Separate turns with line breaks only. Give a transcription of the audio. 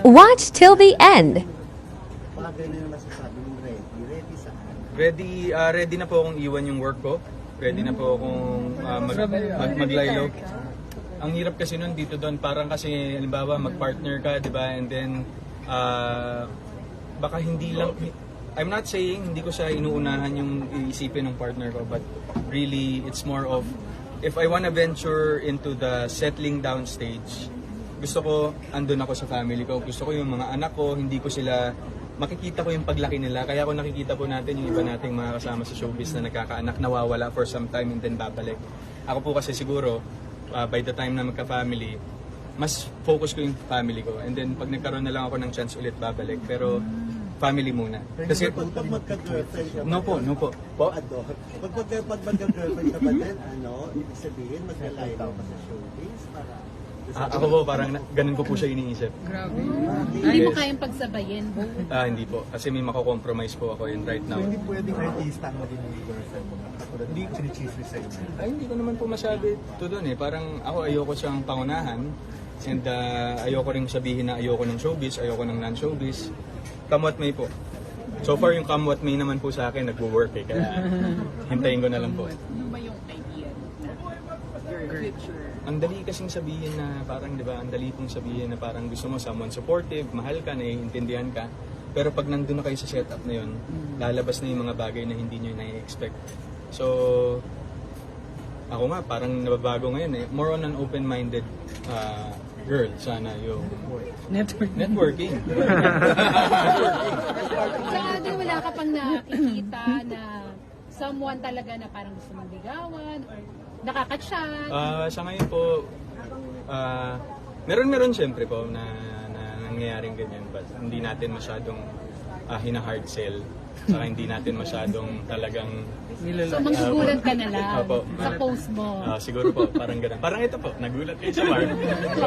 Watch till the end.
Bagay na yung masasabi mong ready. Ready saan?
Ready na po akong iwan yung work ko. Ready na po akong maglaylo. Ang hirap kasi nun dito doon, parang kasi halimbawa mag-partner ka, di ba? And then baka hindi lang, I'm not saying hindi ko siya inuunahan yung iisipin ng partner ko, but really it's more of if I wanna venture into the settling down stage, gusto ko andun ako sa family ko, gusto ko yung mga anak ko, hindi ko sila makikita ko yung paglaki nila. Kaya kung nakikita po natin yung iba nating mga kasama sa showbiz na nagkakaanak, nawawala for some time and then babalik. Ako po kasi siguro, by the time na magka-family, mas focus ko yung family ko. And then pag nagkaroon na lang ako ng chance ulit, babalik. Pero family muna. Kasi
Pag magka-girlfriend ka ba?
no po. Po?
Pag magka-girlfriend ka ba din, ibig sabihin, mag-lie down ka sa showbiz para...
Ako po, parang ganun ko po siya iniisip.
Hindi mo kayang pagsabayin, Bo?
Hindi po. Kasi may mako-compromise po ako and right now.
Hindi pwedeng artista ang maging girlfriend mo. Hindi ko sinichismis sa'yo.
Hindi ko naman po masabi to doon eh. Parang ako ayoko siyang pangunahan and ayoko rin sabihin na ayoko ng showbiz, ayoko ng non-showbiz. Come what may po. So far yung come what may naman po sa akin nagwo-work eh. Kaya hintayin ko na lang po.
Ano ba yung idea na future?
Ang dali kasing sabihin na parang, di ba, ang dali pong sabihin na parang gusto mo someone supportive, mahal ka, naiintindihan ka. Pero pag nandun na kayo sa setup na yun, lalabas na yung mga bagay na hindi nyo na-expect. So, ako nga, parang nababago ngayon eh. More on an open-minded girl, sana yung networking.
Saka din wala ka pang nakikita na someone talaga na parang gusto mong ligawan or nakaka-chat?
Sa ngayon po, meron siyempre po na nangyayaring ganyan, but hindi natin masyadong hina-hard sell. Saka hindi natin masyadong talagang...
So magsugulat ka na lang
Opo.
sa post mo?
Siguro po, parang ganun. Parang ito po, nagulat kayo sa Mark. So,